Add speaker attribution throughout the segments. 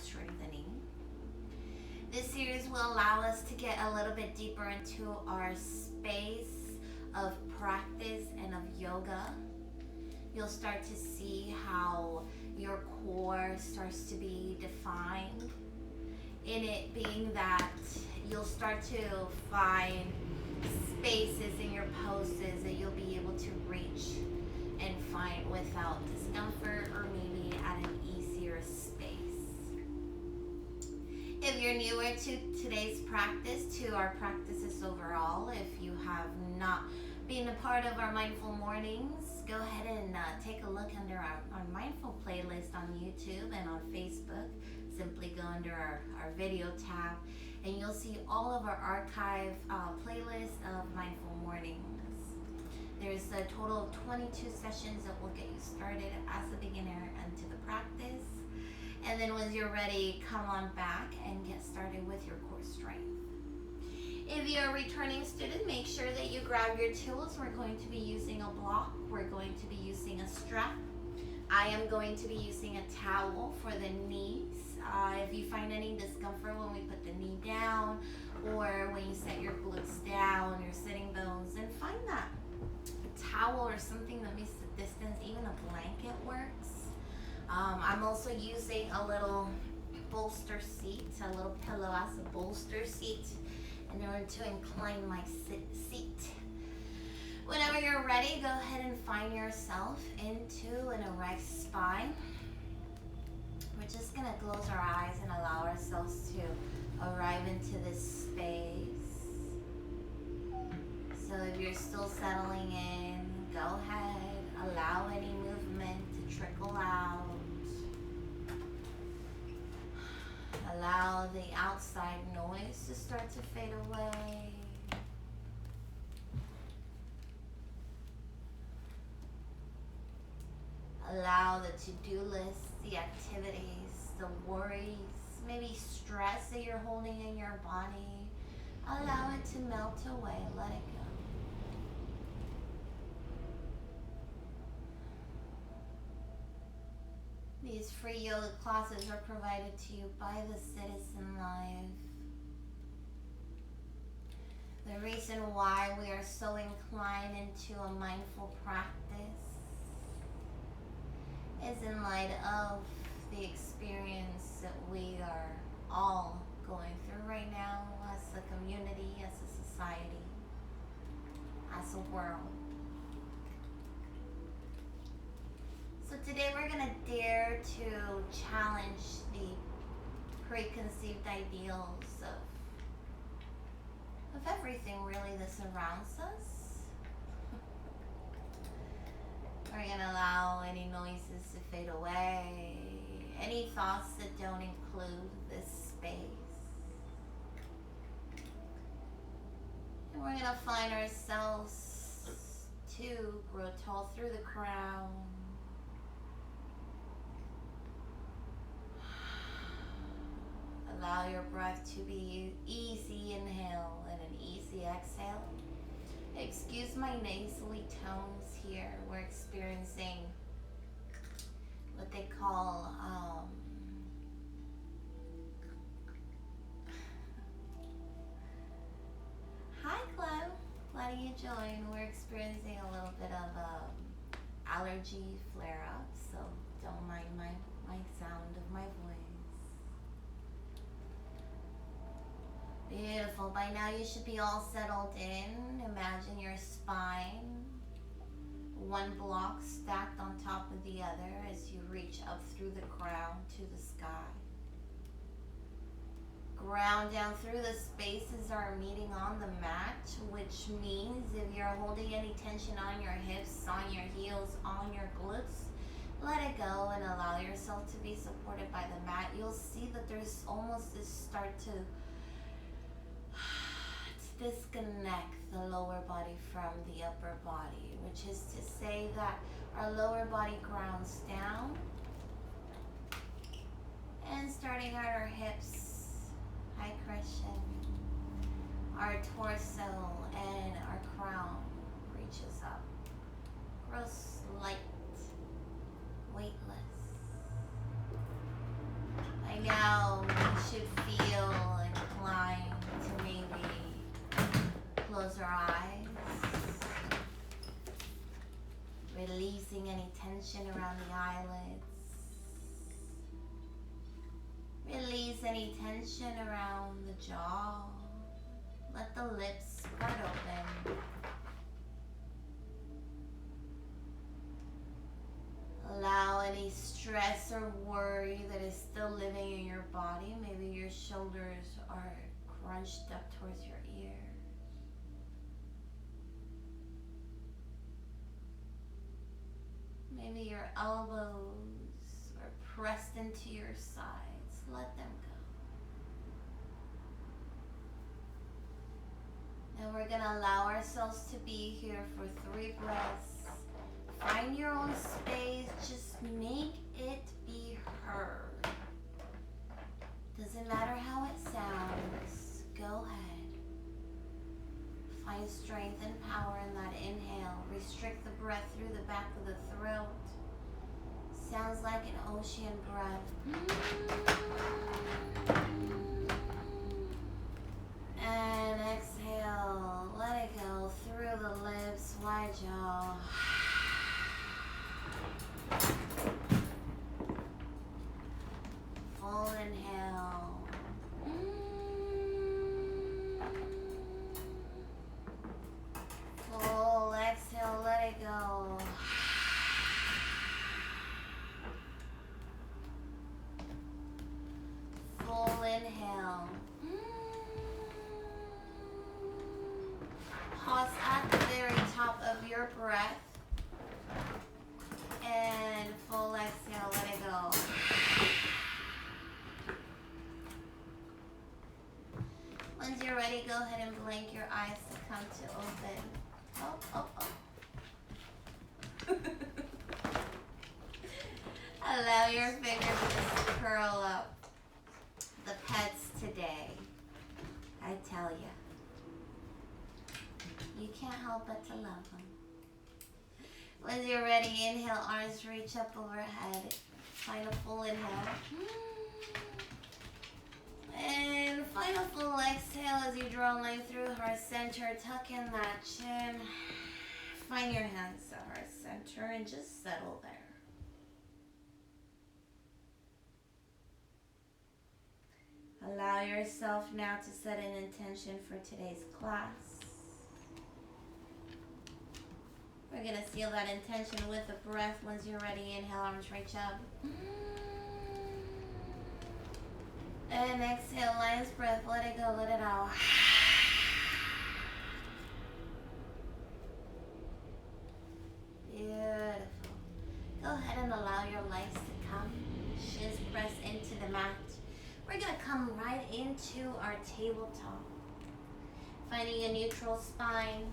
Speaker 1: strengthening. This series will allow us to get a little bit deeper into our space of practice and of yoga. You'll start to see how your core starts to be defined. In it being that you'll start to find spaces in your poses that you'll be able to reach and find without discomfort, or maybe at an easier space. If you're newer to today's practice, to our practices overall, if you have not been a part of our Mindful Mornings, go ahead and take a look under our Mindful playlist on YouTube and on Facebook. Simply go under our video tab and you'll see all of our archive playlists of Mindful Mornings. There's a total of 22 sessions that will get you started as a beginner into the practice. And then once you're ready, come on back and get started with your core strength. If you're a returning student, make sure that you grab your tools. We're going to be using a block. We're going to be using a strap. I am going to be using a towel for the knees. If you find any discomfort when we put the knee down or when you set your glutes down, your sitting bones, then find that a towel or something that makes the distance, even a blanket works. I'm also using a little bolster seat, a little pillow as a bolster seat in order to incline my seat. Whenever you're ready, go ahead and find yourself into an erect spine. We're just going to close our eyes and allow ourselves to arrive into this space. So if you're still settling in, go ahead, allow any movement to trickle out. Allow the outside noise to start to fade away. Allow the to-do lists, the activities, the worries, maybe stress that you're holding in your body. Allow it to melt away. Let it go. These free yoga classes are provided to you by the Citizen Life. The reason why we are so inclined into a mindful practice is in light of the experience that we are all going through right now as a community, as a society, as a world. So today we're going to dare to challenge the preconceived ideals of everything really that surrounds us. We're going to allow any noises to fade away, any thoughts that don't include this space. And we're going to find ourselves to grow tall through the crown. Allow your breath to be easy inhale and an easy exhale. Excuse my nasally tones here. We're experiencing what they call Hi, glad you joined. We're experiencing a little bit of allergy flare-up, so don't mind my sound of my voice. Beautiful. By now you should be all settled in. Imagine your spine, one block stacked on top of the other as you reach up through the crown to the sky. Ground down through the spaces are meeting on the mat, which means if you're holding any tension on your hips, on your heels, on your glutes, let it go and allow yourself to be supported by the mat. You'll see that there's almost this start to disconnect the lower body from the upper body, which is to say that our lower body grounds down, and starting at our hips, high Christian, our torso and our crown reaches up, grows light, weightless. By now we should feel inclined to maybe close our eyes, releasing any tension around the eyelids. Release any tension around the jaw. Let the lips spread open. Allow any stress or worry that is still living in your body. Maybe your shoulders are crunched up towards your ears. Maybe your elbows are pressed into your sides. Let them go. And we're going to allow ourselves to be here for 3 breaths. Find your own space. Just make it be heard. Doesn't matter how it sounds. Go ahead. Find strength and power in that inhale. Restrict the breath through the back of the throat. Sounds like an ocean breath. And exhale. Let it go through the lips, wide jaw. Full inhale. Full exhale, let it go. Full inhale. Pause at the very top of your breath. And full exhale, let it go. Once you're ready, go ahead and blink your eyes to come to open. Allow your fingers to curl up. The pets today, I tell you, you can't help but to love them. Once you're ready, inhale, arms reach up overhead. Find a full inhale. And find a full exhale as you draw a line through heart center. Tuck in that chin. Find your hands at heart center and just settle there. Allow yourself now to set an intention for today's class. We're going to seal that intention with a breath. Once you're ready, inhale, arms reach up. And exhale, lion's breath. Let it go, let it out. Beautiful. Go ahead and allow your legs to come. Shins press into the mat. We're going to come right into our tabletop. Finding a neutral spine.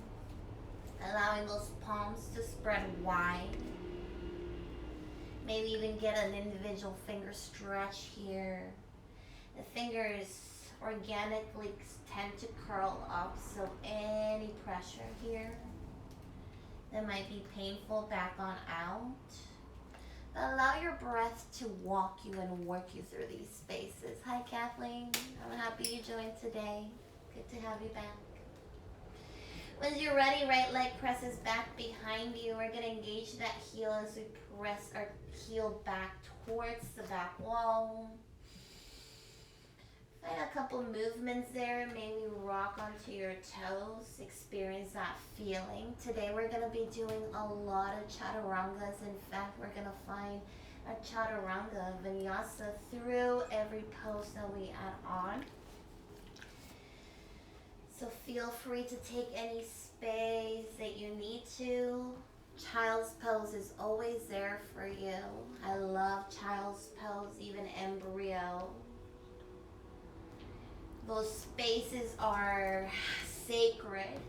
Speaker 1: Allowing those palms to spread wide. Maybe even get an individual finger stretch here. The fingers organically tend to curl up, so any pressure here that might be painful, back on out. But allow your breath to walk you and work you through these spaces. Hi, Kathleen. I'm happy you joined today. Good to have you back. When you're ready, right leg presses back behind you. We're going to engage that heel as we press our heel back towards the back wall. Find a couple movements there. Maybe rock onto your toes. Experience that feeling. Today we're going to be doing a lot of chaturangas. In fact, we're going to find a chaturanga vinyasa through every pose that we add on. So feel free to take any space that you need to. Child's pose is always there for you. I love child's pose, even embryo. Those spaces are sacred.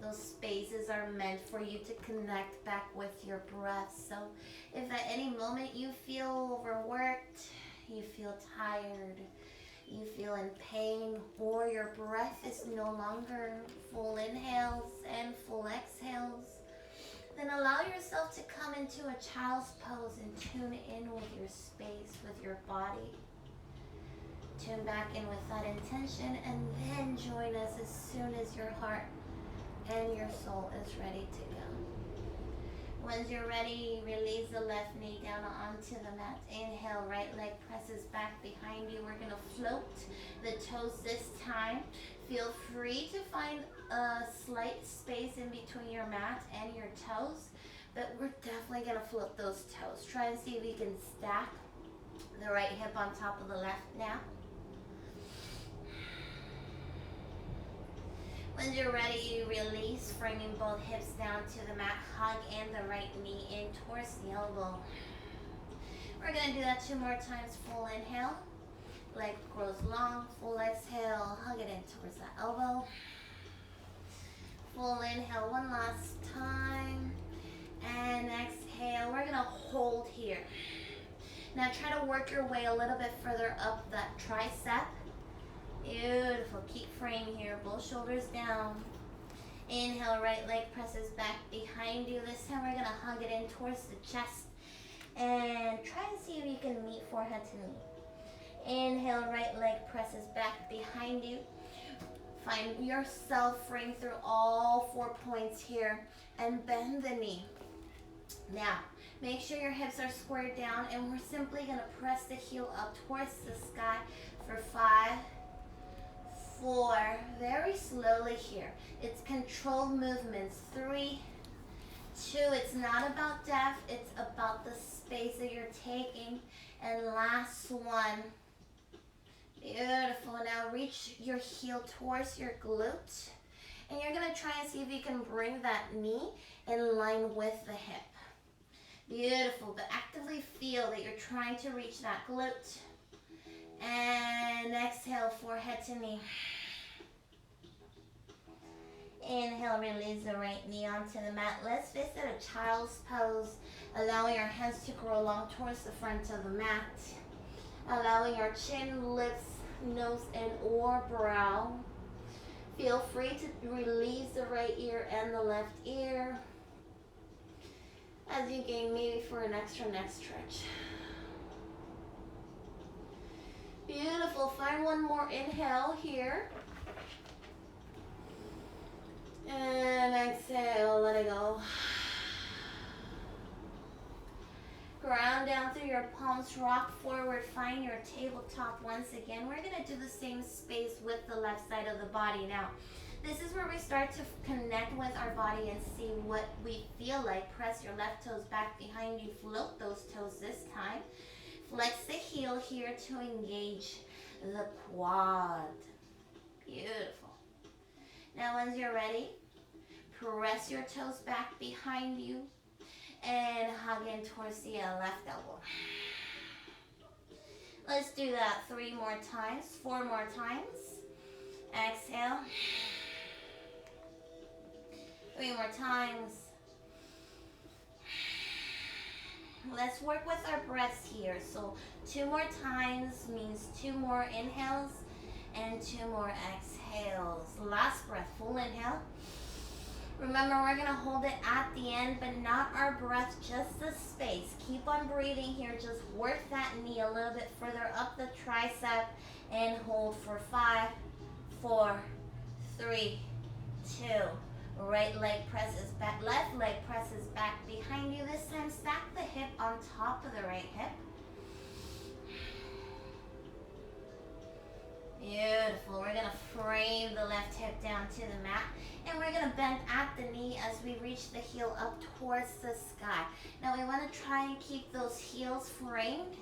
Speaker 1: Those spaces are meant for you to connect back with your breath. So if at any moment you feel overworked, you feel tired, you feel in pain, or your breath is no longer full inhales and full exhales, then allow yourself to come into a child's pose and tune in with your space, with your body. tune back in with that intention, and then join us as soon as your heart and your soul is ready to go. Once you're ready, release the left knee down onto the mat. Inhale, right leg presses back behind you. We're gonna float the toes this time. Feel free to find a slight space in between your mat and your toes, but we're definitely gonna float those toes. Try and see if you can stack the right hip on top of the left now. When you're ready, you release, framing both hips down to the mat. Hug in the right knee in towards the elbow. We're going to do that 2 more times. Full inhale. Leg grows long. Full exhale. Hug it in towards the elbow. Full inhale 1 last time. And exhale. We're going to hold here. Now try to work your way a little bit further up that tricep. Beautiful. Keep frame here. Both shoulders down. Inhale, right leg presses back behind you. This time we're going to hug it in towards the chest. And try and see if you can meet forehead to knee. Inhale, right leg presses back behind you. Find yourself frame through all 4 points here. And bend the knee. Now, make sure your hips are squared down. And we're simply going to press the heel up towards the sky for 5, 4, very slowly here. It's controlled movements. 3, 2, it's not about depth, it's about the space that you're taking. And last one. Beautiful. Now reach your heel towards your glute. And you're going to try and see if you can bring that knee in line with the hip. Beautiful. But actively feel that you're trying to reach that glute. And exhale, forehead to knee. Inhale, release the right knee onto the mat. Let's visit a child's pose, allowing our hands to grow long towards the front of the mat. Allowing our chin, lips, nose, and or brow. Feel free to release the right ear and the left ear as you gain maybe for an extra neck stretch. Beautiful. Find one more inhale here. And exhale, let it go. Ground down through your palms, rock forward, find your tabletop once again. We're going to do the same space with the left side of the body now. This is where we start to connect with our body and see what we feel like. Press your left toes back behind you, float those toes this time. Flex the heel here to engage the quad. Beautiful. Now once you're ready, press your toes back behind you and hug in towards the left elbow. Let's do that 3 more times, 4 more times. Exhale. 3 more times. Let's work with our breaths here. So 2 more times means 2 more inhales and 2 more exhales. Last breath, full inhale. Remember, we're going to hold it at the end, but not our breath, just the space. Keep on breathing here. Just work that knee a little bit further up the tricep and hold for 5, 4, 3, 2. Right leg presses back, left leg presses back behind you. This time, stack the hip on top of the right hip. Beautiful. We're going to frame the left hip down to the mat. And we're going to bend at the knee as we reach the heel up towards the sky. Now we want to try and keep those heels framed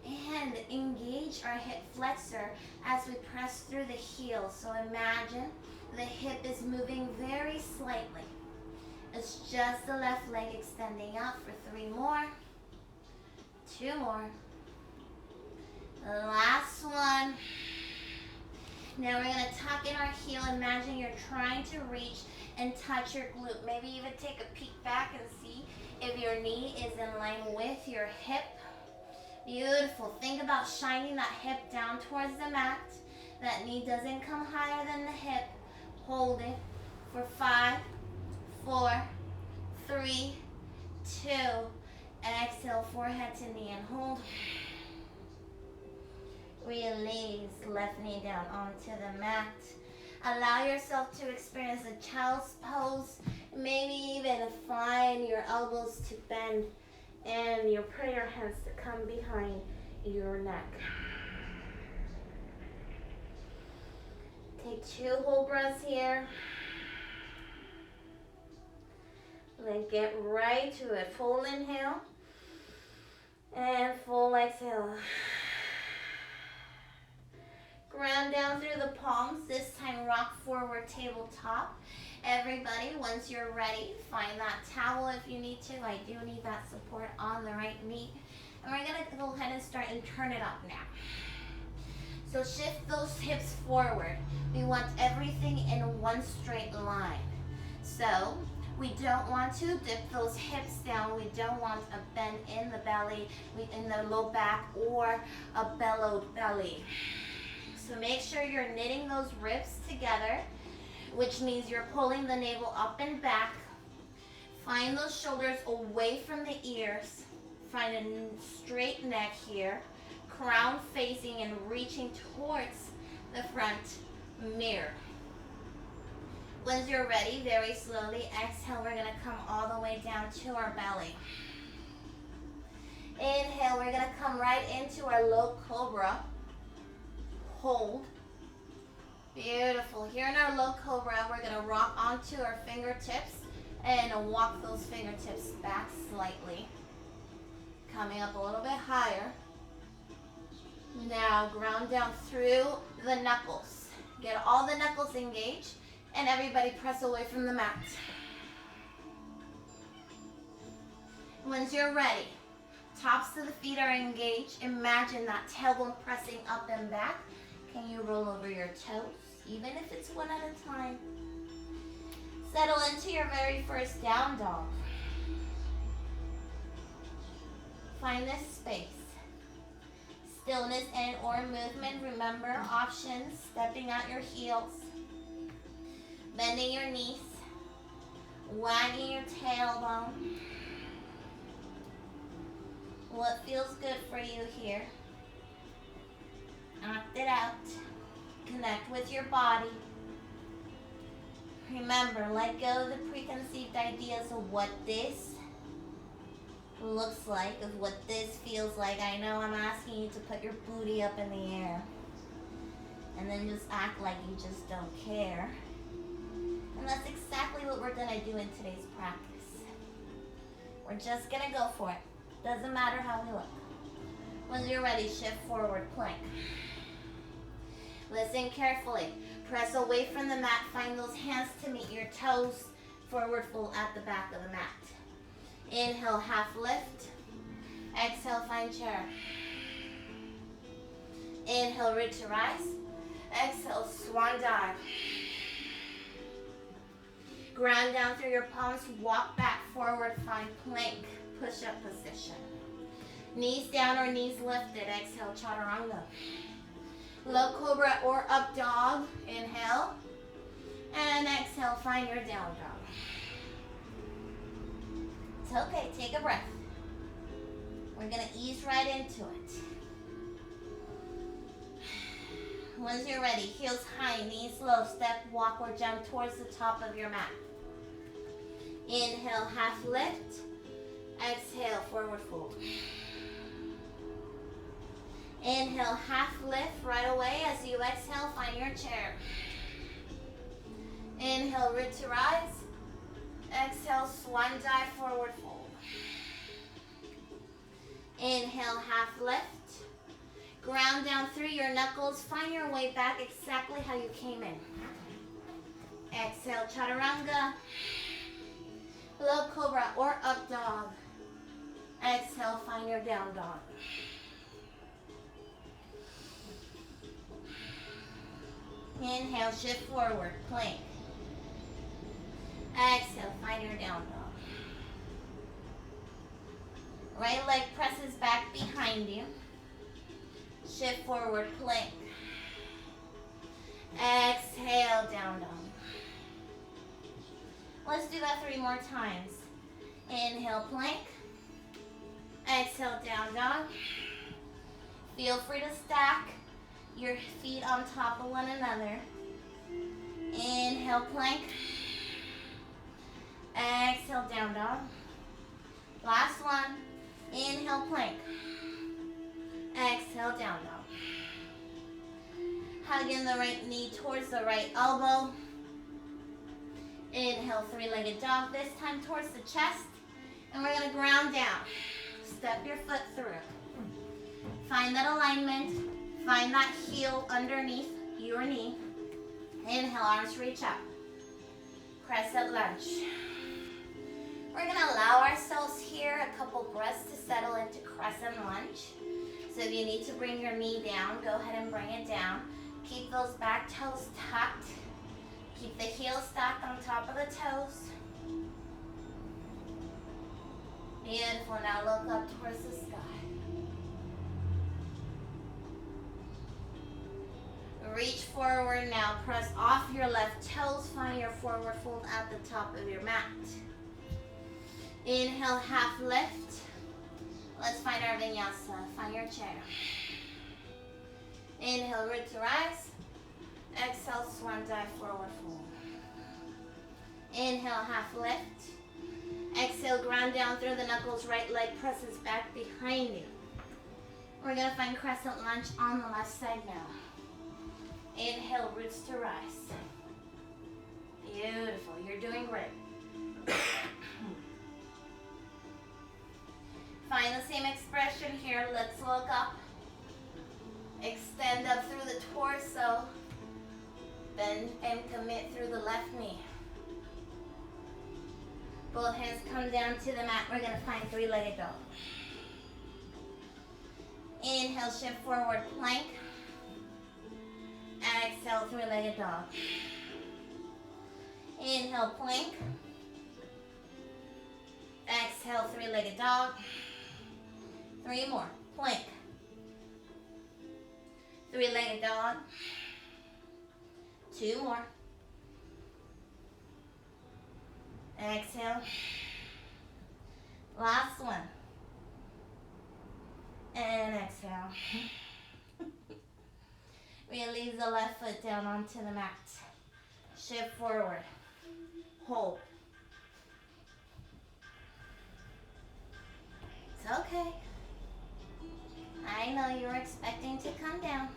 Speaker 1: and engage our hip flexor as we press through the heel. So imagine the hip is moving very slightly. It's just the left leg extending out for 3 more. 2 more. Last one. Now we're going to tuck in our heel. Imagine you're trying to reach and touch your glute. Maybe even take a peek back and see if your knee is in line with your hip. Beautiful. Think about shining that hip down towards the mat. That knee doesn't come higher than the hip. Hold it for 5, 4, 3, 2. Exhale, forehead to knee and hold. Release, left knee down onto the mat. Allow yourself to experience a child's pose. Maybe even find your elbows to bend and your prayer hands to come behind your neck. Take 2 whole breaths here. Then get right to it. Full inhale and full exhale. Ground down through the palms. This time rock forward tabletop. Everybody, once you're ready, find that towel if you need to. I do need that support on the right knee. And we're going to go ahead and start and turn it up now. So shift those hips forward. We want everything in one straight line. So we don't want to dip those hips down. We don't want a bend in the belly, in the low back, or a bellowed belly. So make sure you're knitting those ribs together, which means you're pulling the navel up and back. Find those shoulders away from the ears. Find a straight neck here. Crown facing and reaching towards the front mirror. Once you're ready, very slowly exhale. We're going to come all the way down to our belly. Inhale, we're going to come right into our low cobra. Hold. Beautiful. Here in our low cobra, we're going to rock onto our fingertips and walk those fingertips back slightly. Coming up a little bit higher. Now ground down through the knuckles. Get all the knuckles engaged and everybody press away from the mat. Once you're ready, tops of the feet are engaged. Imagine that tailbone pressing up and back. Can you roll over your toes, even if it's one at a time? Settle into your very first down dog. Find this space. Stillness and or movement. Remember options, stepping out your heels, bending your knees, wagging your tailbone. What feels good for you here? Act it out. Connect with your body. Remember, let go of the preconceived ideas of what this looks like, of what this feels like. I know I'm asking you to put your booty up in the air and then just act like you just don't care. And that's exactly what we're going to do in today's practice. We're just going to go for it. Doesn't matter how we look. When you're ready, shift forward plank. Listen carefully. Press away from the mat. Find those hands to meet your toes. Forward fold at the back of the mat. Inhale, half lift. Exhale, find chair. Inhale, root to rise. Exhale, swan dive. Ground down through your palms. Walk back, forward, find plank. Push-up position. Knees down or knees lifted. Exhale, chaturanga. Low cobra or up dog. Inhale. And exhale, find your down dog. It's okay, take a breath. We're going to ease right into it. Once you're ready, heels high, knees low, step, walk, or jump towards the top of your mat. Inhale, half lift. Exhale, forward fold. Inhale, half lift right away. As you exhale, find your chair. Inhale, root to rise. Exhale, swan dive, forward fold. Inhale, half lift. Ground down through your knuckles. Find your way back exactly how you came in. Exhale, chaturanga. Low cobra or up dog. Exhale, find your down dog. Inhale, shift forward, plank. Exhale, find your down dog. Right leg presses back behind you. Shift forward, plank. Exhale, down dog. Let's do that 3 more times. Inhale, plank. Exhale, down dog. Feel free to stack your feet on top of one another. Inhale, plank. Exhale, down dog. Last one. Inhale, plank. Exhale, down dog. Hugging the right knee towards the right elbow. Inhale, three-legged dog. This time towards the chest. And we're going to ground down. Step your foot through. Find that alignment. Find that heel underneath your knee. Inhale, arms reach up. Crescent lunge. We're going to allow ourselves here a couple breaths to settle into crescent lunge. So if you need to bring your knee down, go ahead and bring it down. Keep those back toes tucked. Keep the heels stacked on top of the toes. Beautiful. Now look up towards the sky. Reach forward now. Press off your left toes. Find your forward fold at the top of your mat. Inhale, half lift. Let's find our vinyasa. Find your chair. Inhale, root to rise. Exhale, swan dive, forward fold. Inhale, half lift. Exhale, ground down through the knuckles. Right leg presses back behind you. We're going to find crescent lunge on the left side now. Inhale, roots to rise. Beautiful. You're doing great. Find the same expression here. Let's look up. Extend up through the torso. Bend and commit through the left knee. Both hands come down to the mat. We're going to find three-legged dog. Inhale, shift forward, plank. Exhale, three-legged dog. Inhale, plank. Exhale, three-legged dog. Three more. Plank. Three-legged dog. Two more. Exhale. Last one. And exhale. Release the left foot down onto the mat. Shift forward. Hold. It's okay. I know you were expecting to come down.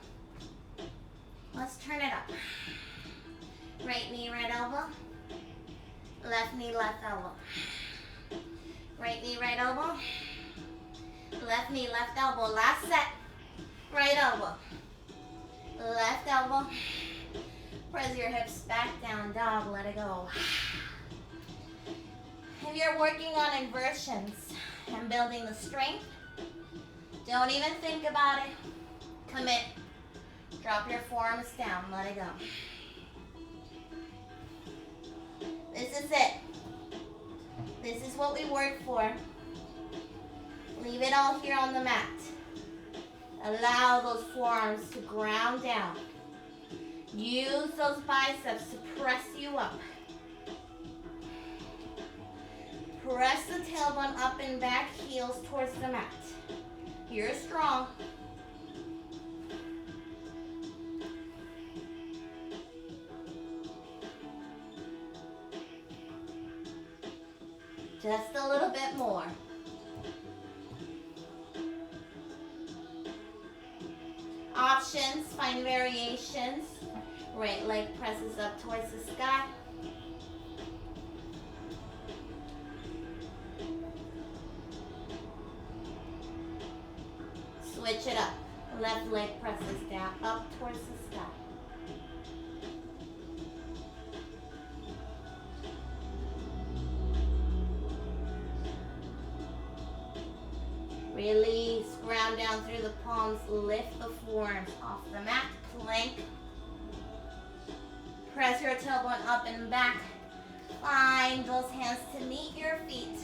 Speaker 1: Let's turn it up. Right knee, right elbow. Left knee, left elbow. Right knee, right elbow. Left knee, left elbow. Last set. Right elbow. Left elbow. Press your hips back down, dog. Let it go. If you're working on inversions and building the strength, don't even think about it. Commit. Drop your forearms down. Let it go. This is it. This is what we work for. Leave it all here on the mat. Allow those forearms to ground down. Use those biceps to press you up. Press the tailbone up and back, heels towards the mat. You're strong. Just a little bit more. Options, find variations. Right leg presses up towards the sky. Switch it up. Left leg presses down, up towards the sky. Release, ground down through the palms, lift the forearms off the mat, plank. Press your tailbone up and back. Find those hands to meet your feet.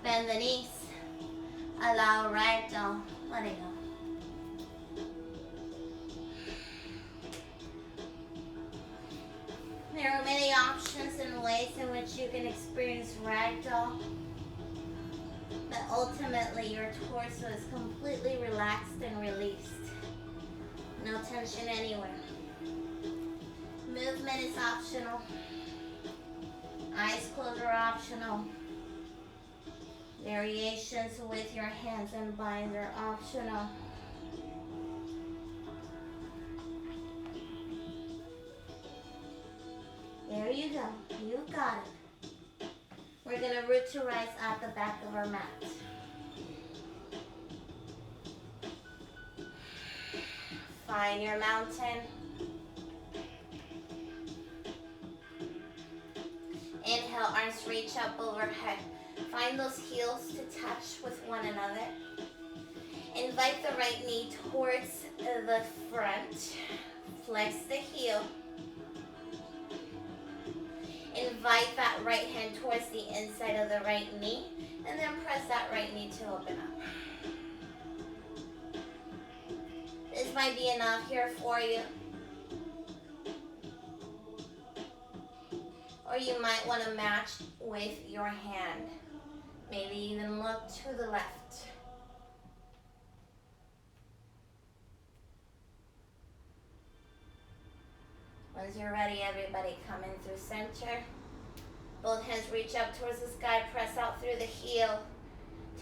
Speaker 1: Bend the knees. Allow right down. Let it go. There are many options and ways in which you can experience ragdoll. But ultimately, your torso is completely relaxed and released. No tension anywhere. Movement is optional. Eyes closed are optional. Variations with your hands and binds are optional. There you go. You got it. We're going to root to rise at the back of our mat. Find your mountain. Inhale, arms reach up overhead. Find those heels to touch with one another. Invite the right knee towards the front. Flex the heel. Invite that right hand towards the inside of the right knee. And then press that right knee to open up. This might be enough here for you. Or you might want to match with your hand. Maybe even look to the left. Once you're ready, everybody come in through center. Both hands reach up towards the sky. Press out through the heel.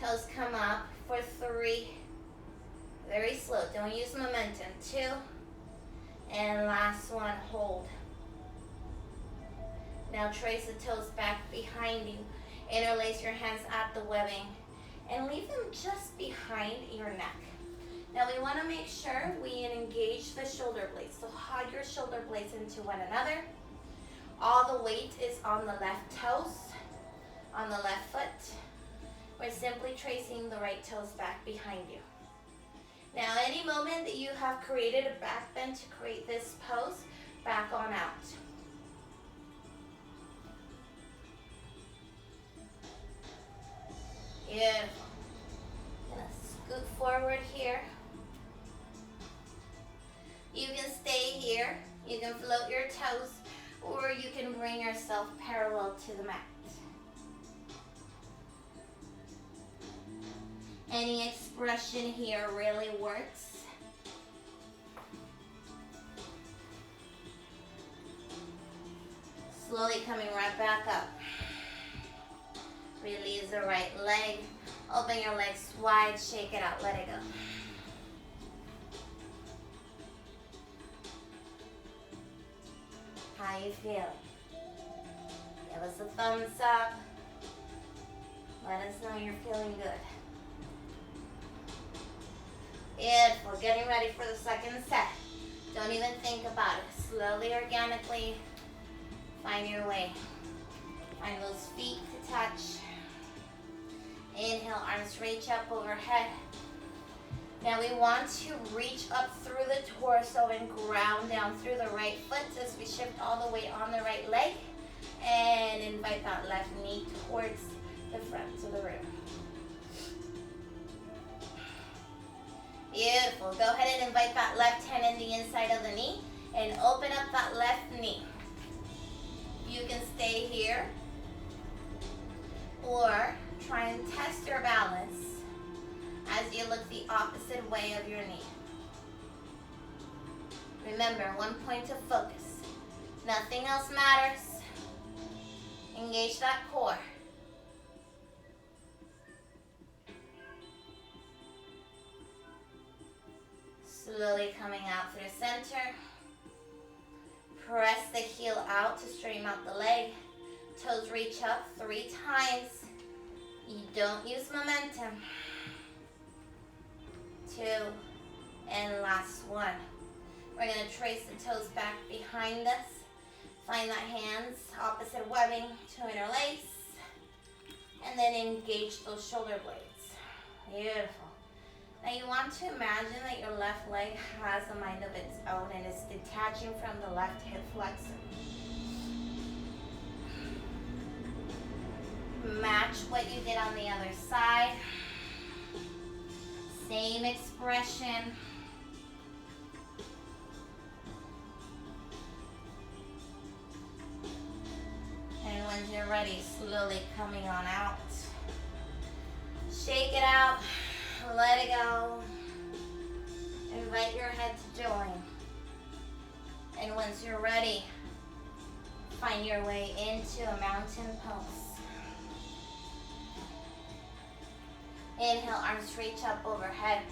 Speaker 1: Toes come up for 3. Very slow. Don't use momentum. 2. And last one, hold. Now trace the toes back behind you. Interlace your hands at the webbing and leave them just behind your neck. Now we want to make sure we engage the shoulder blades. So hug your shoulder blades into one another. All the weight is on the left toes, on the left foot. We're simply tracing the right toes back behind you. Now any moment that you have created a back bend to create this pose, back on out. Beautiful. Gonna scoot forward here. You can stay here. You can float your toes, or you can bring yourself parallel to the mat. Any expression here really works. Slowly coming right back up. Release the right leg. Open your legs wide. Shake it out. Let it go. How you feeling? Give us a thumbs up. Let us know you're feeling good. Beautiful. Getting ready for the second set. Don't even think about it. Slowly, organically, find your way. Find those feet to touch. Inhale, arms reach up overhead. Now we want to reach up through the torso and ground down through the right foot as we shift all the weight on the right leg. And invite that left knee towards the front of the room. Beautiful. Go ahead and invite that left hand in the inside of the knee and open up that left knee. You can stay here or try and test your balance as you look the opposite way of your knee. Remember, one point of focus. Nothing else matters. Engage that core. Slowly coming out through center. Press the heel out to straighten out the leg. Toes reach up 3 times. You don't use momentum. 2, and last one. We're going to trace the toes back behind us. Find that hands, opposite webbing to interlace. And then engage those shoulder blades. Beautiful. Now you want to imagine that your left leg has a mind of its own and is detaching from the left hip flexor. Match what you did on the other side. Same expression. And when you're ready, slowly coming on out. Shake it out. Let it go. Invite invite your head to join. And once you're ready, find your way into a mountain pose. Inhale, arms reach up overhead.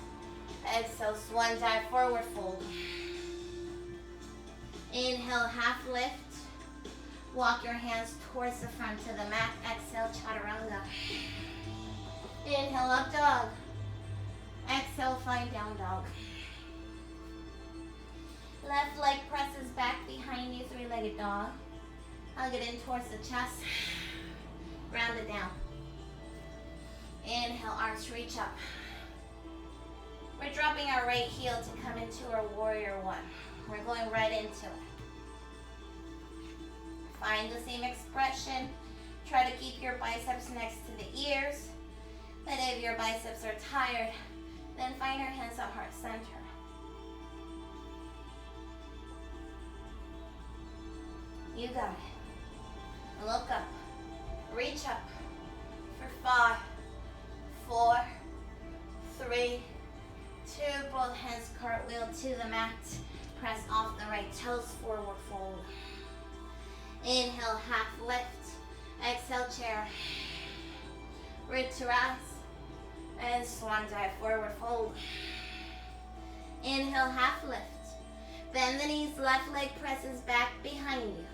Speaker 1: Exhale, swan dive, forward fold. Inhale, half lift. Walk your hands towards the front of the mat. Exhale, chaturanga. Inhale, up dog. Exhale, find down dog. Left leg presses back behind you, three-legged dog. Hug it in towards the chest. Ground it down. Inhale, arms reach up. We're dropping our right heel to come into our warrior one. We're going right into it. Find the same expression. Try to keep your biceps next to the ears. But if your biceps are tired, then find your hands at heart center. You got it. Look up. Reach up for 5, 4, 3, 2. Both hands cartwheel to the mat. Press off the right toes, forward fold. Inhale, half lift. Exhale, chair. Root to rise. And swan dive, forward fold. Inhale, half lift. Bend the knees, left leg presses back behind you.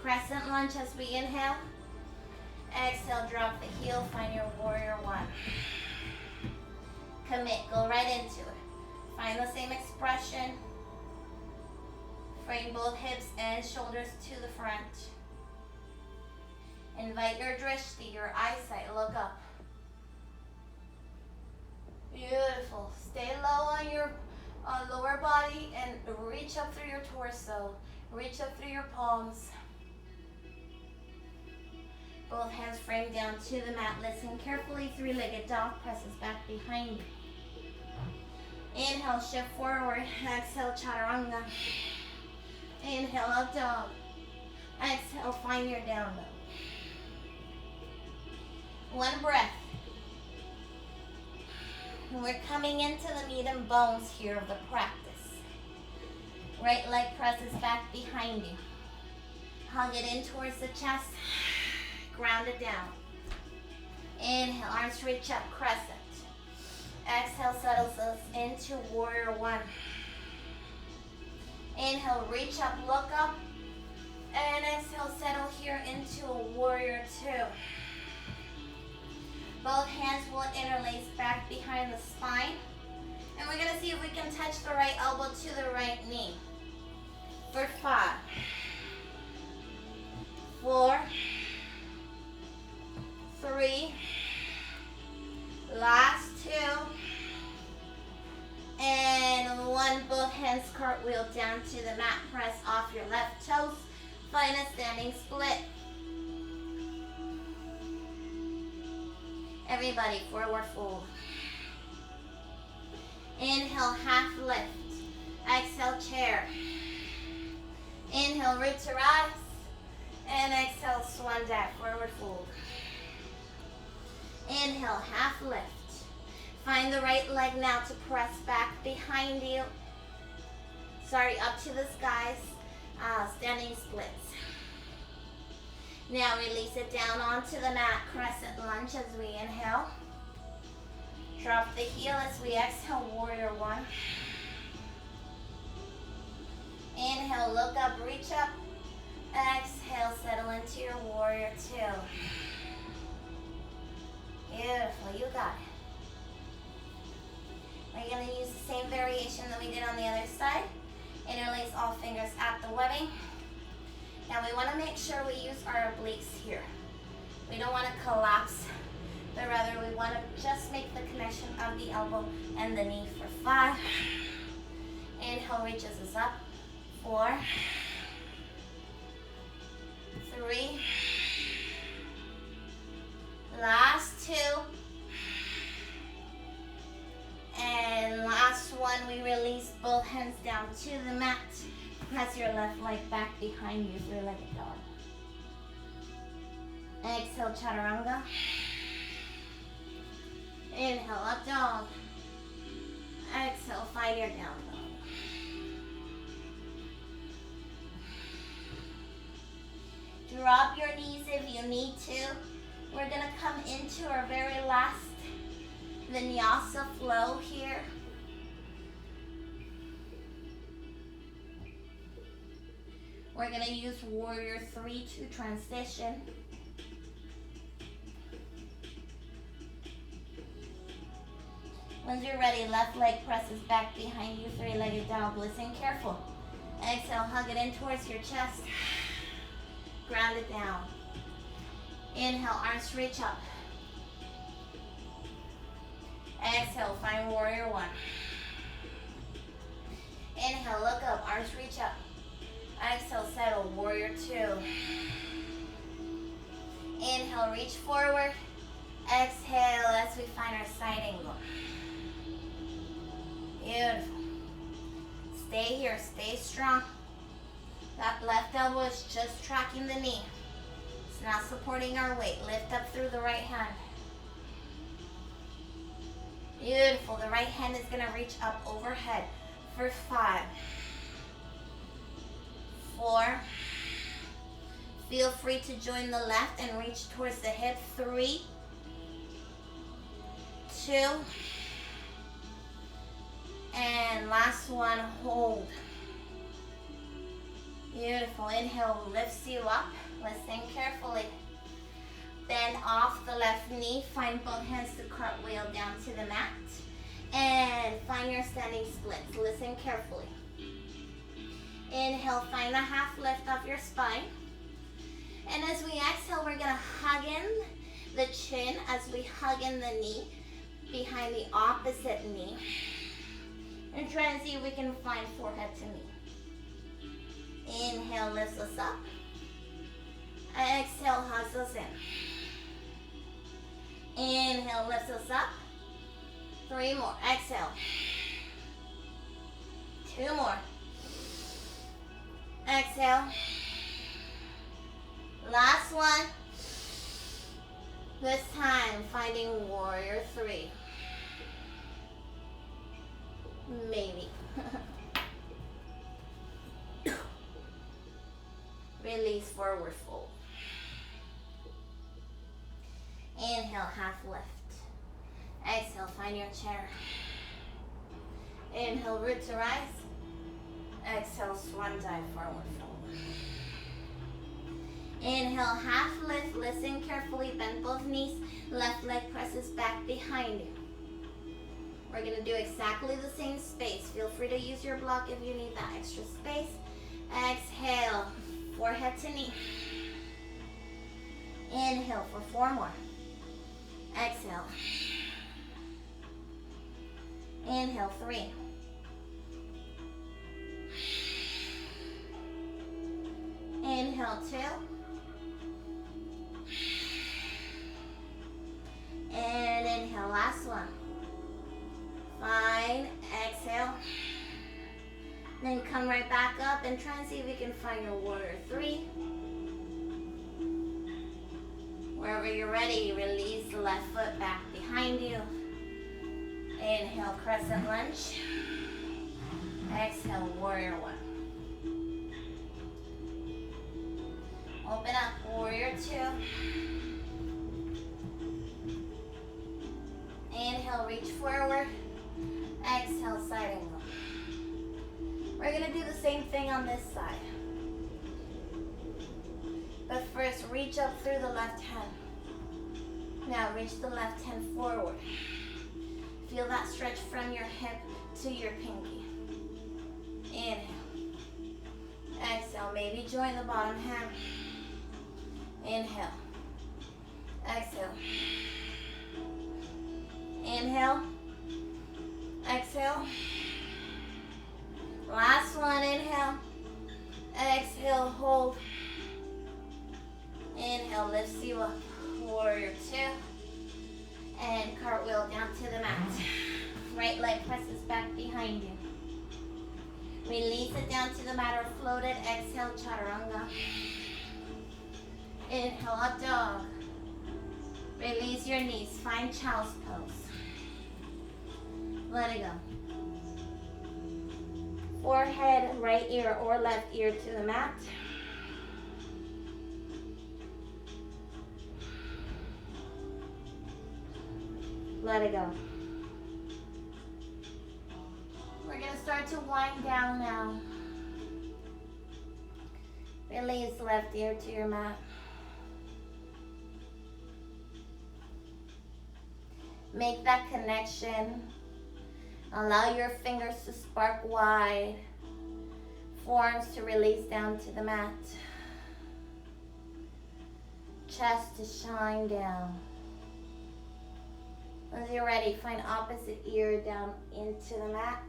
Speaker 1: Crescent lunge as we inhale. Exhale, drop the heel, find your warrior one. Commit, go right into it. Find the same expression. Frame both hips and shoulders to the front. Invite your drishti, your eyesight, look up. Beautiful. Stay low on your lower body and reach up through your torso. Reach up through your palms. Both hands framed down to the mat. Listen carefully. Three-legged dog presses back behind you. Inhale, shift forward. Exhale, chaturanga. Inhale, up dog. Exhale, find your down dog. One breath. We're coming into the meat and bones here of the practice. Right leg presses back behind you. Hug it in towards the chest. Ground it down. Inhale, arms reach up, crescent. Exhale, settles us into warrior one. Inhale, reach up, look up. And exhale, settle here into a warrior two. Both hands will interlace back behind the spine. And we're going to see if we can touch the right elbow to the right knee. For 5, 4, 3, last 2, and 1. Both hands cartwheel down to the mat. Press off your left toes. Find a standing split. Everybody, forward fold. Inhale, half lift. Exhale, chair. Inhale, root to rise. And exhale, swan dive, forward fold. Inhale, half lift. Find the right leg now to press back behind you. Sorry, up to the skies. Standing splits. Now release it down onto the mat. Crescent lunge as we inhale. Drop the heel as we exhale, warrior one. Inhale, look up, reach up. Exhale, settle into your warrior two. Beautiful, you got it. We're going to use the same variation that we did on the other side. Interlace all fingers at the webbing. Now we want to make sure we use our obliques here. We don't want to collapse, but rather we want to just make the connection of the elbow and the knee for 5. Inhale reaches us up. 4, 3, last 2, and last 1. We release both hands down to the mat. Press your left leg back behind you, three-legged dog. Exhale, chaturanga. Inhale, up dog. Exhale, find your down dog. you need to. We're gonna come into our very last vinyasa flow here. We're gonna use warrior 3 to transition. Once you're ready, left leg presses back behind you, three-legged dog. Listen careful. Exhale, hug it in towards your chest. Ground it down. Inhale, arms reach up. Exhale, find warrior 1. Inhale, look up, arms reach up. Exhale, settle, warrior 2. Inhale, reach forward. Exhale as we find our side angle. Beautiful. Stay here, stay strong. That left elbow is just tracking the knee. It's not supporting our weight. Lift up through the right hand. Beautiful. The right hand is going to reach up overhead for 5, 4. Feel free to join the left and reach towards the hip. 3, 2, and last one, hold. Beautiful. Inhale, lifts you up. Listen carefully. Bend off the left knee. Find both hands to cartwheel down to the mat. And find your standing splits. Listen carefully. Inhale, find a half lift off your spine. And as we exhale, we're going to hug in the chin as we hug in the knee behind the opposite knee. And try and see if we can find forehead to knee. Inhale, lifts us up. Exhale, hugs us in. Inhale, lifts us up. 3 more. Exhale. 2 more. Exhale. Last one. This time, finding warrior 3. Maybe. Release, forward fold. Inhale, half lift. Exhale, find your chair. Inhale, root to rise. Exhale, swan dive, forward fold. Inhale, half lift. Listen carefully, bend both knees. Left leg presses back behind you. We're going to do exactly the same space. Feel free to use your block if you need that extra space. Exhale, forehead to knee. Inhale for 4 more. Exhale. Inhale, 3. Inhale, 2. And inhale, last one. Fine, exhale. Then come right back up and try and see if you can find your warrior 3. Wherever you're ready, release the left foot back behind you. Inhale, crescent lunge. Exhale, warrior 1. Open up, warrior 2. Inhale, reach forward. Exhale, side angle. We're going to do the same thing on this side. But first, reach up through the left hand. Now, reach the left hand forward. Feel that stretch from your hip to your pinky. Inhale. Exhale, maybe join the bottom hand. Inhale. Exhale. Inhale. Exhale. Last one, inhale. Exhale, hold. Inhale, lifts you up. Warrior 2. And cartwheel down to the mat. Right leg presses back behind you. Release it down to the mat or float it. Exhale, chaturanga. Inhale, up dog. Release your knees. Find child's pose. Let it go. Forehead, right ear or left ear to the mat. Let it go. We're going to start to wind down now. Release left ear to your mat. Make that connection. Allow your fingers to spark wide. Forearms to release down to the mat. Chest to shine down. Once you're ready, find opposite ear down into the mat.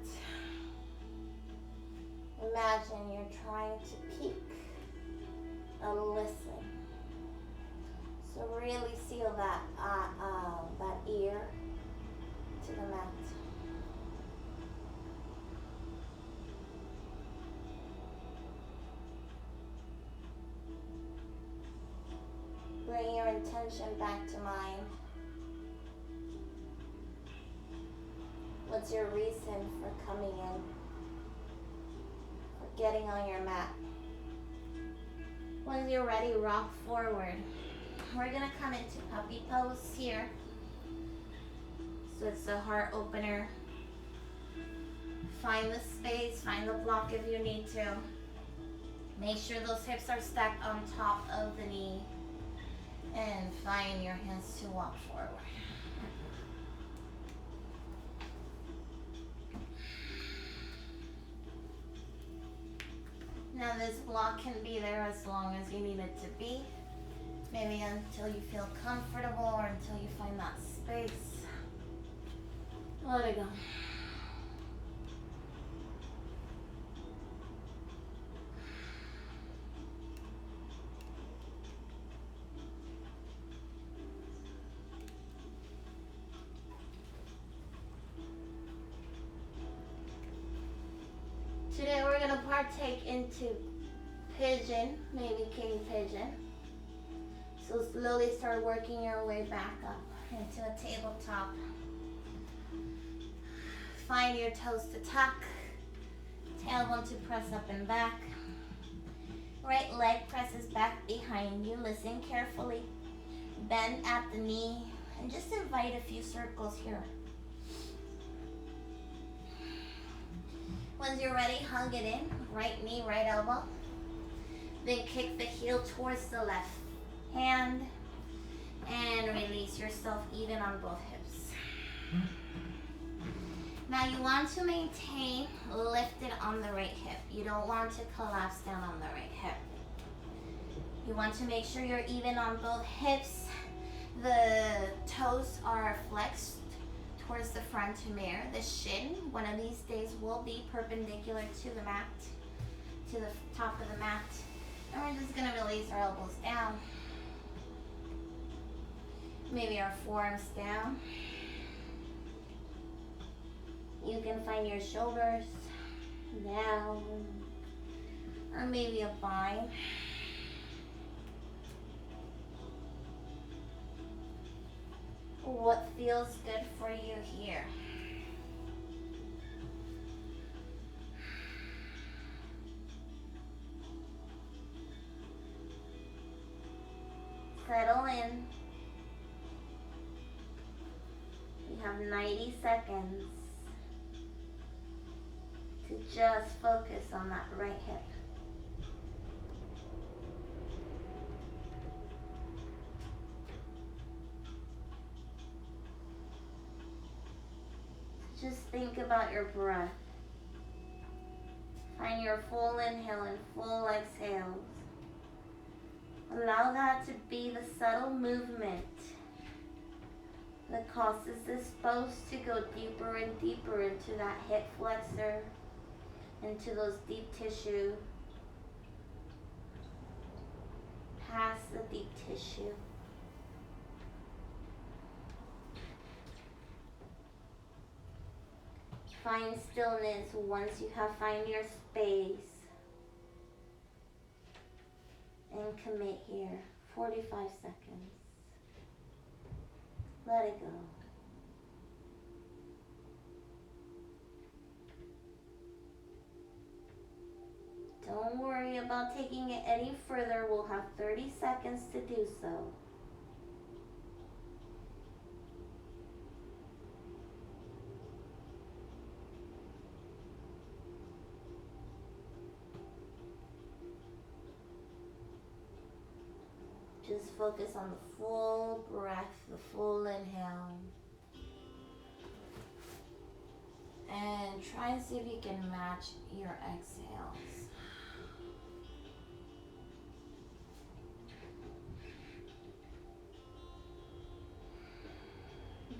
Speaker 1: Imagine you're trying to peek and listen. So really seal that ear to the mat. Bring your intention back to mind. What's your reason for coming in? For getting on your mat? When you're ready, rock forward. We're gonna come into puppy pose here. So it's a heart opener. Find the space, find the block if you need to. Make sure those hips are stacked on top of the knee. And find your hands to walk forward. Now this block can be there as long as you need it to be. Maybe until you feel comfortable or until you find that space. Let it go. Today we're going to partake into Pigeon, maybe King Pigeon. So slowly start working your way back up into a tabletop. Find your toes to tuck, tailbone to press up and back. Right leg presses back behind you. Listen carefully. Bend at the knee and just invite a few circles here. Once you're ready, hug it in. Right knee, right elbow. Then kick the heel towards the left hand. And release yourself even on both hips. Now you want to maintain lifted on the right hip. You don't want to collapse down on the right hip. You want to make sure you're even on both hips. The toes are flexed towards the front to mirror. The shin, one of these days, will be perpendicular to the mat, to the top of the mat. And we're just going to release our elbows down. Maybe our forearms down. You can find your shoulders down, or maybe a bind. What feels good for you here? Settle in. We have 90 seconds to just focus on that right hip. Just think about your breath. Find your full inhale and full exhales. Allow that to be the subtle movement that causes this pose to go deeper and deeper into that hip flexor, into those deep tissue, past the deep tissue. Find stillness once you have found your space. And commit here. 45 seconds. Let it go. Don't worry about taking it any further. We'll have 30 seconds to do so. Just focus on the full breath, the full inhale. And try and see if you can match your exhales.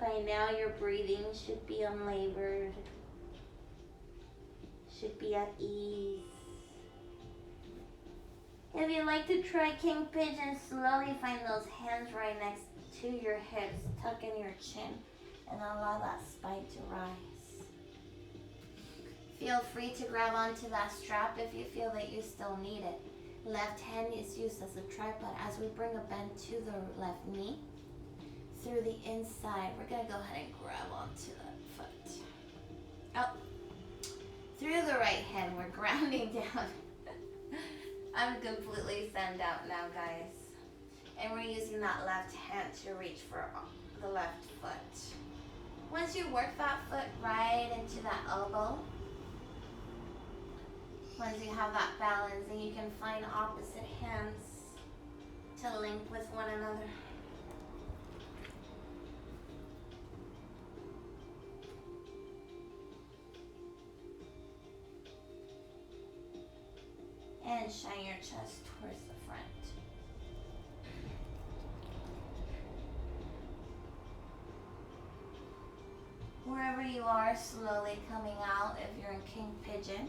Speaker 1: By now your breathing should be unlabored, should be at ease. If you like to try King Pigeon, slowly find those hands right next to your hips, tuck in your chin, and allow that spine to rise. Feel free to grab onto that strap if you feel that you still need it. Left hand is used as a tripod. As we bring a bend to the left knee, through the inside, we're gonna go ahead and grab onto that foot. Up. Through the right hand, we're grounding down. I'm completely sent out now, guys. And we're using that left hand to reach for the left foot. Once you work that foot right into that elbow, once you have that balance, and you can find opposite hands to link with one another. And shine your chest towards the front. Wherever you are, slowly coming out if you're in King Pigeon.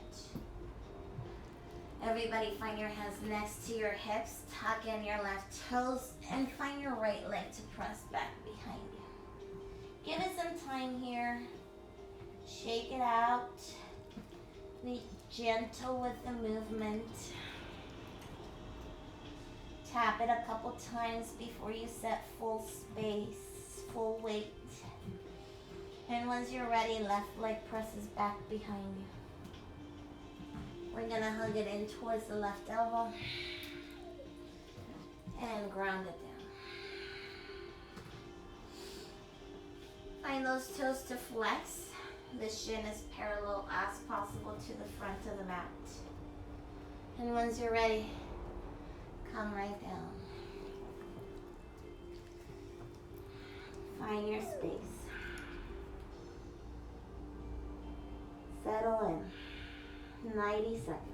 Speaker 1: Everybody find your hands next to your hips, tuck in your left toes, and find your right leg to press back behind you. Give it some time here. Shake it out. Be gentle with the movement. Tap it a couple times before you set full space, full weight. And once you're ready, left leg presses back behind you. We're gonna hug it in towards the left elbow and ground it down. Find those toes to flex. The shin is parallel as possible to the front of the mat. And once you're ready, come right down. Find your space. Settle in. 90 seconds.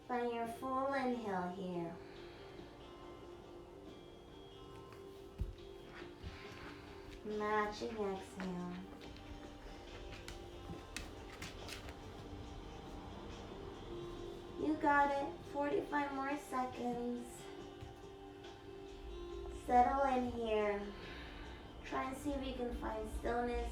Speaker 1: Find your full inhale here. Matching exhale. You got it. 45 more seconds. Settle in here. Try and see if you can find stillness.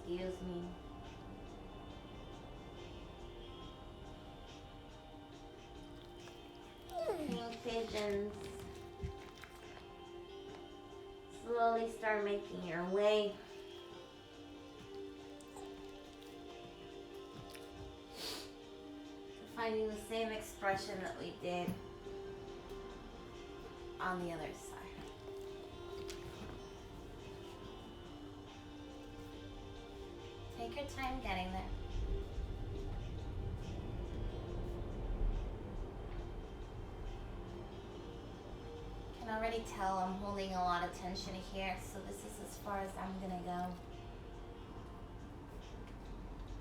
Speaker 1: Excuse me. King Pigeons. Slowly start making your way. Finding the same expression that we did on the other side. Take your time getting there. I can already tell I'm holding a lot of tension here, so this is as far as I'm gonna go.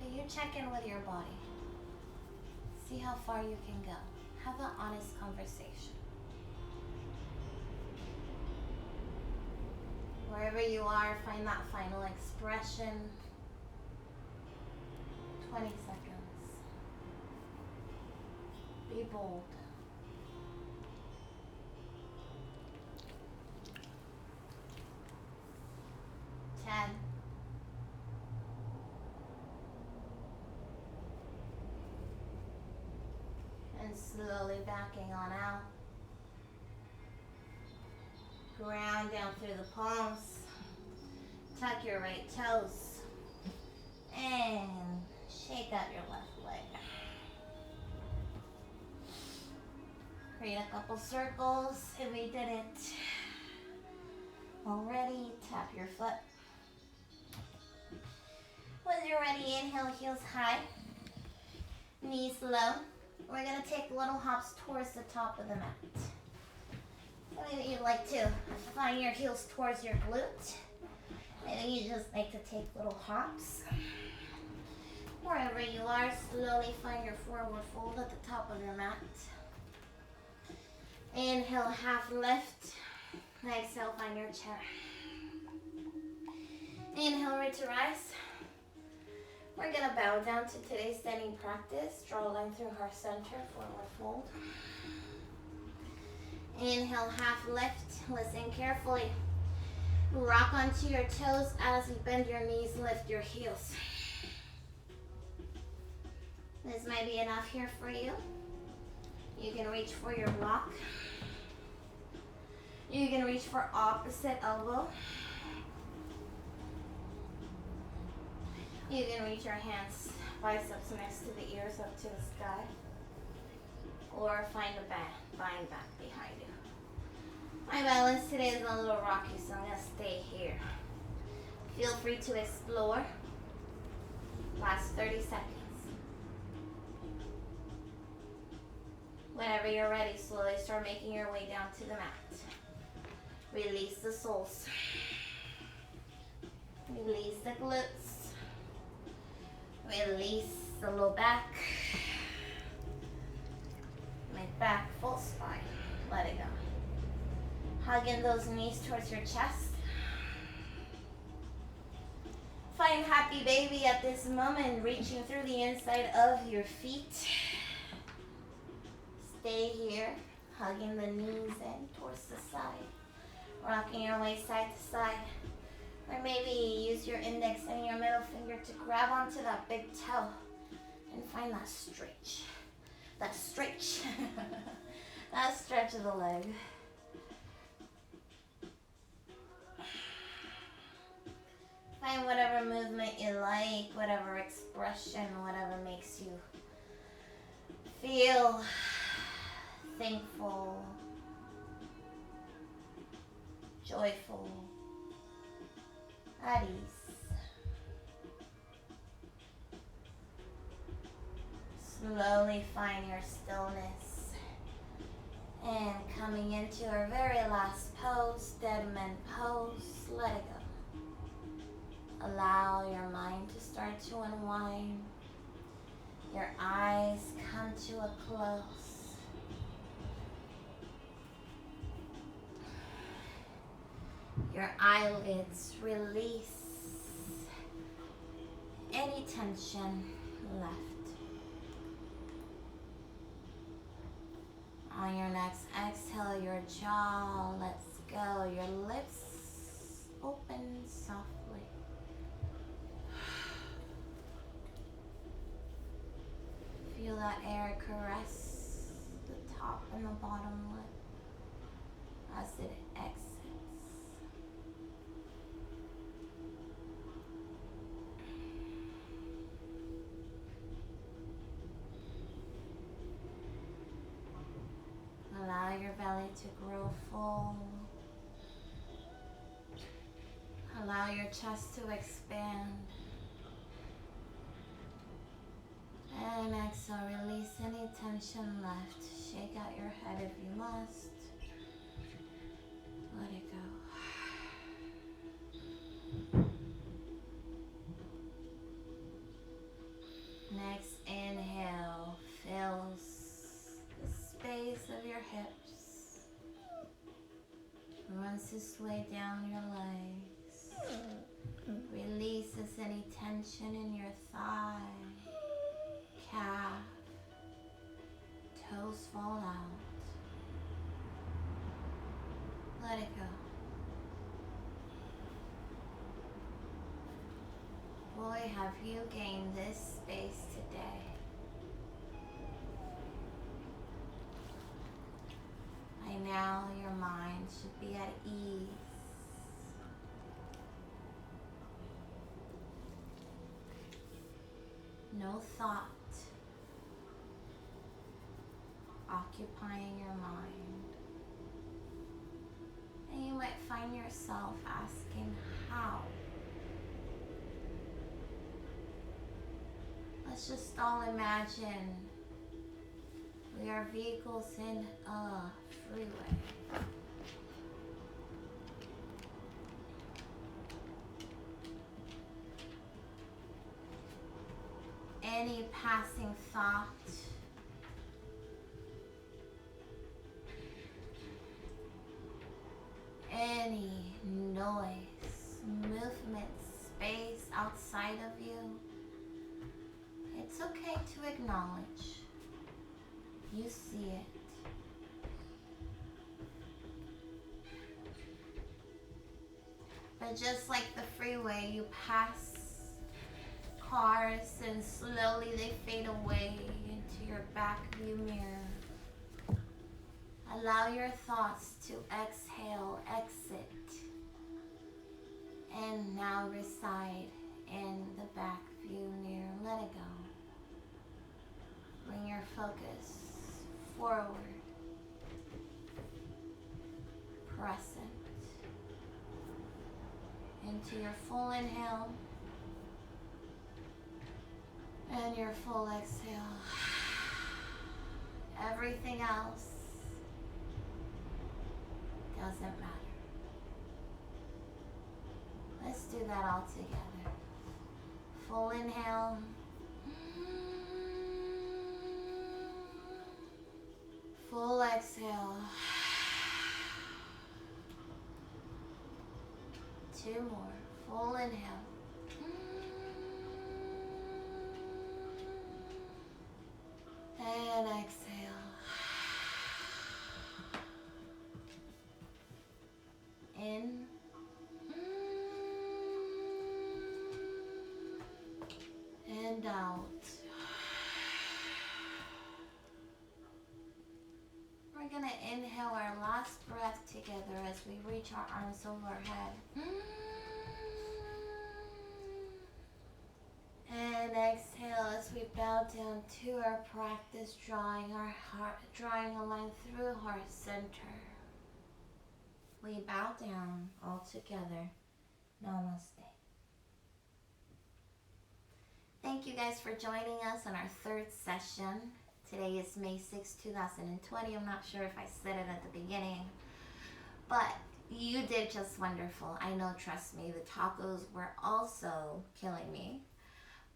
Speaker 1: But you check in with your body. See how far you can go. Have an honest conversation. Wherever you are, find that final expression. 20 seconds. Be bold. 10. And slowly backing on out. Ground down through the palms. Tuck your right toes. And shake out your left leg. Create a couple circles. If we didn't already, tap your foot. When you're ready, inhale, heels high. Knees low. We're going to take little hops towards the top of the mat. Maybe you'd like to find your heels towards your glute. Maybe you just like to take little hops. Wherever you are, slowly find your forward fold at the top of your mat. Inhale, half lift. Exhale, find your chair. Inhale, reach to rise. We're going to bow down to today's standing practice. Draw a line through our center, forward fold. Inhale, half lift. Listen carefully. Rock onto your toes as you bend your knees, lift your heels. This might be enough here for you. You can reach for your block. You can reach for opposite elbow. You can reach your hands, biceps next to the ears up to the sky. Or find a bind back behind you. My balance today is a little rocky, so I'm going to stay here. Feel free to explore. Last 30 seconds. Whenever you're ready, slowly start making your way down to the mat. Release the soles. Release the glutes. Release the low back. Mid back, full spine. Let it go. Hugging those knees towards your chest. Find happy baby at this moment, reaching through the inside of your feet. Stay here, hugging the knees in towards the side. Rocking your way side to side. Or maybe use your index and your middle finger to grab onto that big toe and find that stretch. That stretch. That stretch of the leg. Find whatever movement you like, whatever expression, whatever makes you feel thankful, joyful, at ease. Slowly find your stillness. And coming into our very last pose, dead man pose, let it go. Allow your mind to start to unwind. Your eyes come to a close. Your eyelids release any tension left. On your next exhale, your jaw lets go. Your lips open softly. Feel that air caress the top and the bottom lip as it exits. Allow your belly to grow full. Allow your chest to expand. And exhale, release any tension left. Shake out your head if you must. Let it go. Next inhale, fill Release any tension in your thigh, calf, toes fall out. Let it go. Boy, have you gained this space today. By now, your mind should be at ease. No thought occupying your mind. And you might find yourself asking, how? Let's just all imagine we are vehicles in a freeway. Any passing thought, any noise, movement, space outside of you, it's okay to acknowledge. You see it. But just like the freeway, you pass cars and slowly they fade away into your back view mirror. Allow your thoughts to exhale, exit, and now reside in the back view mirror. Let it go. Bring your focus forward, present, into your full inhale and your full exhale. Everything else doesn't matter. Let's do that all together. Full inhale. Full exhale. 2 more. Full inhale. And exhale. In. And out. We're going to inhale our last breath together as we reach our arms overhead. And exhale as we bow down to our practice, drawing a line through heart center. We bow down all together. Namaste. Thank you guys for joining us on our 3rd session. Today is May 6, 2020. I'm not sure if I said it at the beginning, but you did just wonderful. I know, trust me, the tacos were also killing me.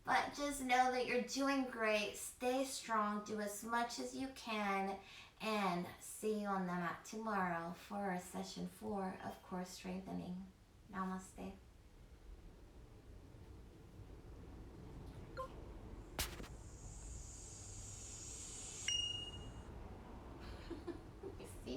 Speaker 1: But just know that you're doing great. Stay strong. Do as much as you can. And see you on the mat tomorrow for our session 4 of Core Strengthening. Namaste.